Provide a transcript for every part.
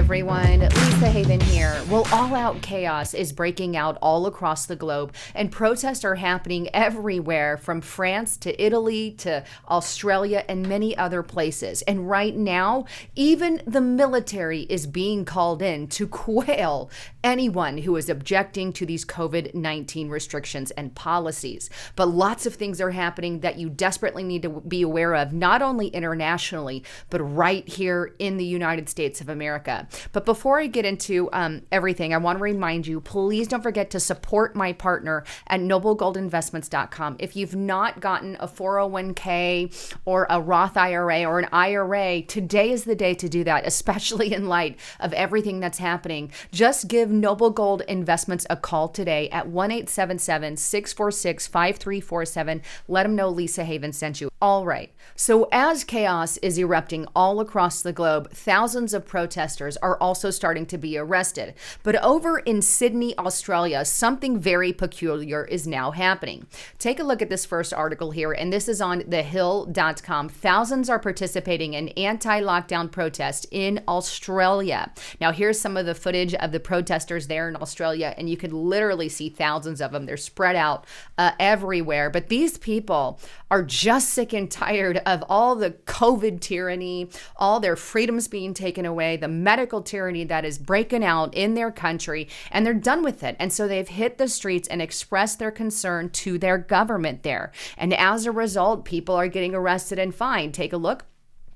everyone, Lisa Haven here. Well, all-out chaos is breaking out all across the globe, and protests are happening everywhere from France to Italy to Australia and many other places. And right now, even the military is being called in to quail anyone who is objecting to these COVID-19 restrictions and policies. But lots of things are happening that you desperately need to be aware of, not only internationally, but right here in the United States of America. But before I get into everything, I want to remind you, please don't forget to support my partner at noblegoldinvestments.com. If you've not gotten a 401k or a Roth IRA or an IRA, today is the day to do that, especially in light of everything that's happening. Just give Noble Gold Investments a call today at 1-877-646-5347. Let them know Lisa Haven sent you. All right. So as chaos is erupting all across the globe, thousands of protesters are also starting to be arrested. But over in Sydney, Australia, something very peculiar is now happening. Take a look at this first article here, and this is on thehill.com. Thousands are participating in anti-lockdown protest in Australia. Now, here's some of the footage of the protesters there in Australia, and you can literally see thousands of them. They're spread out everywhere. But these people are just sick and tired of all the COVID tyranny, all their freedoms being taken away, the medical tyranny that is breaking out in their country, and they're done with it. And so they've hit the streets and expressed their concern to their government there. And as a result, people are getting arrested and fined. Take a look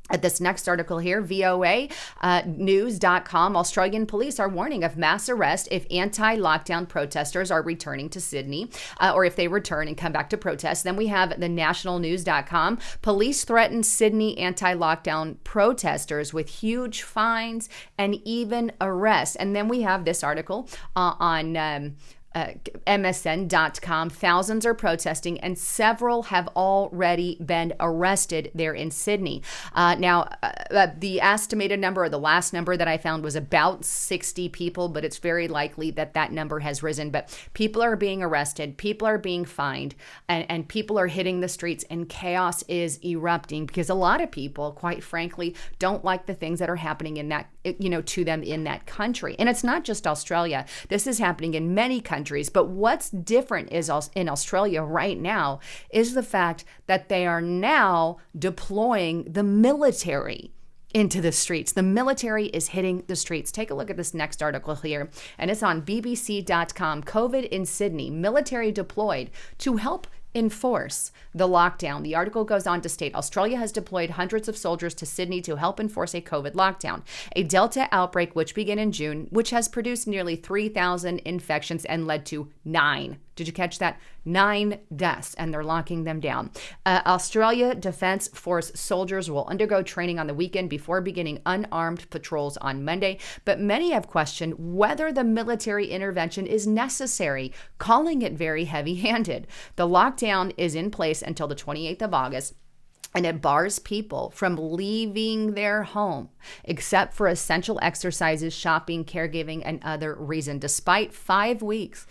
at this next article here, VOA news.com. Australian police are warning of mass arrest if anti-lockdown protesters are returning to Sydney, or if they return and come back to protest. Then we have the nationalnews.com. Police threaten Sydney anti-lockdown protesters with huge fines and even arrests. And then we have this article on MSN.com. Thousands are protesting and several have already been arrested there in Sydney. The estimated number, or the last number that I found, was about 60 people, but it's very likely that that number has risen. But people are being arrested, people are being fined, and people are hitting the streets, and chaos is erupting because a lot of people, quite frankly, don't like the things that are happening in that, to them in that country. And it's not just Australia. This is happening in many countries. But what's different is in Australia right now is the fact that they are now deploying the military into the streets. The military is hitting the streets. Take a look at this next article here, and it's on BBC.com. COVID in Sydney, military deployed to help enforce the lockdown. The article goes on to state Australia has deployed hundreds of soldiers to Sydney to help enforce a COVID lockdown. A Delta outbreak, which began in June, which has produced nearly 3,000 infections and led to 9. Did you catch that? 9 deaths, and they're locking them down. Australia Defence Force soldiers will undergo training on the weekend before beginning unarmed patrols on Monday, but many have questioned whether the military intervention is necessary, calling it very heavy-handed. The lockdown is in place until the 28th of August, and it bars people from leaving their home except for essential exercises, shopping, caregiving, and other reasons. Despite 5 weeks,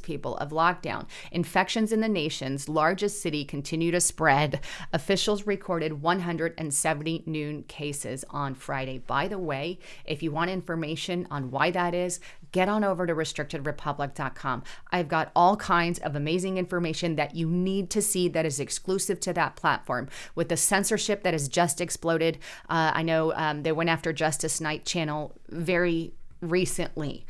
people, of lockdown, infections in the nation's largest city continue to spread. Officials recorded 170 new cases on Friday. By the way, if you want information on why that is, get on over to restrictedrepublic.com. I've got all kinds of amazing information that you need to see that is exclusive to that platform. With the censorship that has just exploded, I know they went after Justice Night channel very recently.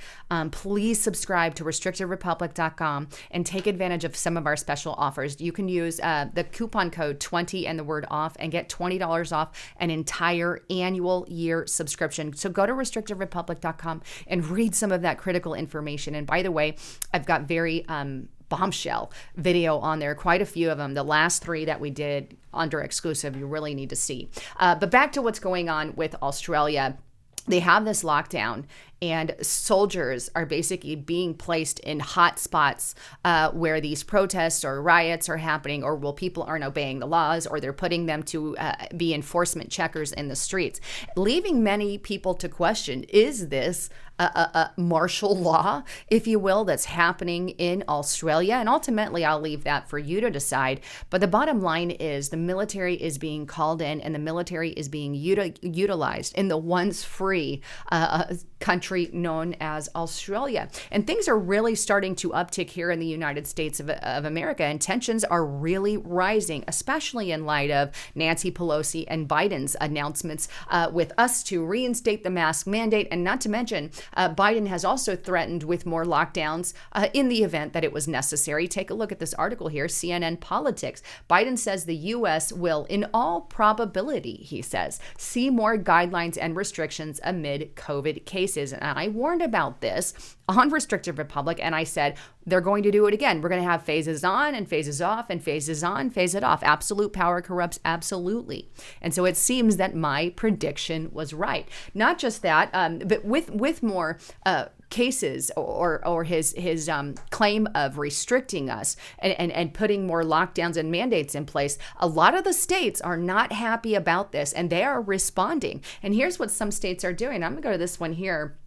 Please subscribe to restrictedrepublic.com and take advantage of some of our special offers. You can use the coupon code 20 and the word off and get $20 off an entire annual year subscription. So go to restrictedrepublic.com and read some of that critical information. And by the way, I've got very bombshell video on there, quite a few of them. The last 3 that we did under exclusive, you really need to see. But back to what's going on with Australia. They have this lockdown, and soldiers are basically being placed in hot spots where these protests or riots are happening, or people aren't obeying the laws, or they're putting them to be enforcement checkers in the streets, leaving many people to question, is this a martial law, if you will, that's happening in Australia? And ultimately, I'll leave that for you to decide. But the bottom line is the military is being called in, and the military is being utilized in the once free country known as Australia. And things are really starting to uptick here in the United States of America, and tensions are really rising, especially in light of Nancy Pelosi and Biden's announcements with us to reinstate the mask mandate. And not to mention, Biden has also threatened with more lockdowns in the event that it was necessary. Take a look at this article here, CNN Politics. Biden says the U.S. will, in all probability, he says, see more guidelines and restrictions amid COVID cases. And I warned about this on Restrictive Republic, and I said, they're going to do it again. We're going to have phases on and phases off and phases on, phase it off. Absolute power corrupts absolutely. And so it seems that my prediction was right. Not just that, but with more cases or his claim of restricting us and putting more lockdowns and mandates in place, a lot of the states are not happy about this, and they are responding. And here's what some states are doing. I'm going to go to this one here.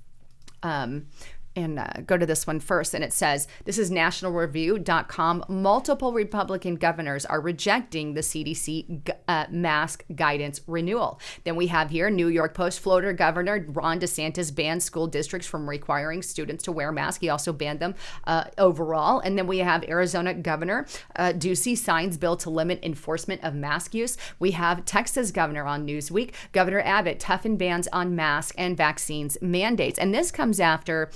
Go to this one first. And it says, this is nationalreview.com. Multiple Republican governors are rejecting the CDC mask guidance renewal. Then we have here New York Post, Florida Governor Ron DeSantis banned school districts from requiring students to wear masks. He also banned them overall. And then we have Arizona Governor Ducey signs bill to limit enforcement of mask use. We have Texas Governor on Newsweek. Governor Abbott toughened bans on masks and vaccines mandates. And this comes after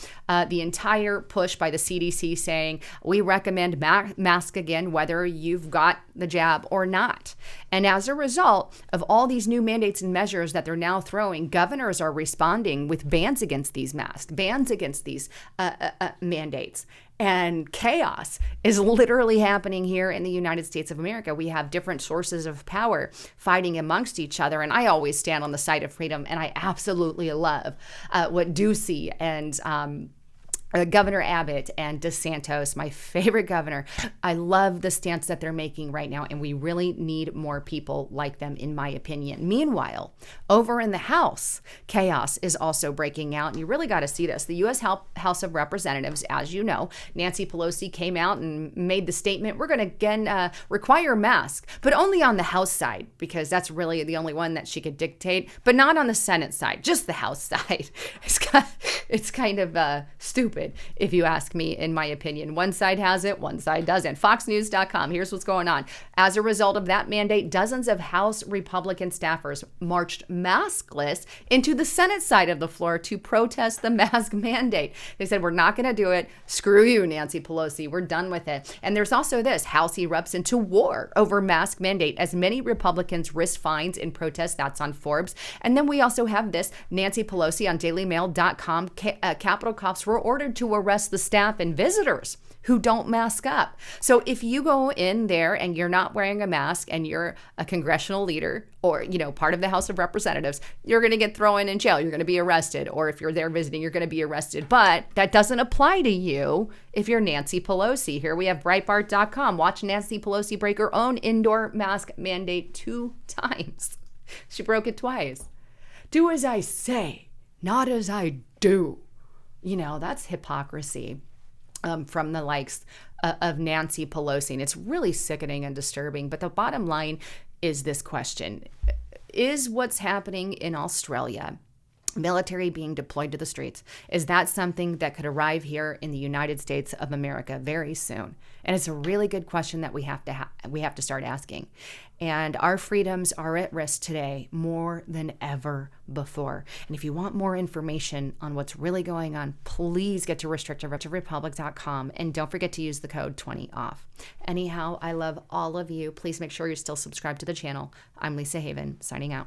the entire push by the CDC saying, we recommend mask again, whether you've got the jab or not. And as a result of all these new mandates and measures that they're now throwing, governors are responding with bans against these masks, bans against these mandates. And chaos is literally happening here in the United States of America. We have different sources of power fighting amongst each other. And I always stand on the side of freedom. And I absolutely love what Ducey and Governor Abbott and DeSantis, my favorite governor. I love the stance that they're making right now, and we really need more people like them, in my opinion. Meanwhile, over in the House, chaos is also breaking out, and you really got to see this. The U.S. House of Representatives, as you know, Nancy Pelosi came out and made the statement, we're going to again require masks, but only on the House side, because that's really the only one that she could dictate, but not on the Senate side, just the House side. It's kind of stupid, if you ask me, in my opinion. One side has it, one side doesn't. FoxNews.com, here's what's going on. As a result of that mandate, dozens of House Republican staffers marched maskless into the Senate side of the floor to protest the mask mandate. They said, we're not going to do it. Screw you, Nancy Pelosi. We're done with it. And there's also this, House erupts into war over mask mandate as many Republicans risk fines in protest. That's on Forbes. And then we also have this, Nancy Pelosi on dailymail.com, Capitol cops were ordered to arrest the staff and visitors who don't mask up. So if you go in there and you're not wearing a mask and you're a congressional leader or, part of the House of Representatives, you're going to get thrown in jail. You're going to be arrested. Or if you're there visiting, you're going to be arrested. But that doesn't apply to you if you're Nancy Pelosi. Here we have Breitbart.com. Watch Nancy Pelosi break her own indoor mask mandate 2 times. She broke it twice. Do as I say, not as I do. That's hypocrisy from the likes of Nancy Pelosi. And it's really sickening and disturbing. But the bottom line is this question. Is what's happening in Australia, military being deployed to the streets, is that something that could arrive here in the United States of America very soon? And it's a really good question that we have to start asking. And our freedoms are at risk today more than ever before. And if you want more information on what's really going on, please get to restrictiverepublic.com and don't forget to use the code 20OFF. Anyhow, I love all of you. Please make sure you're still subscribed to the channel. I'm Lisa Haven, signing out.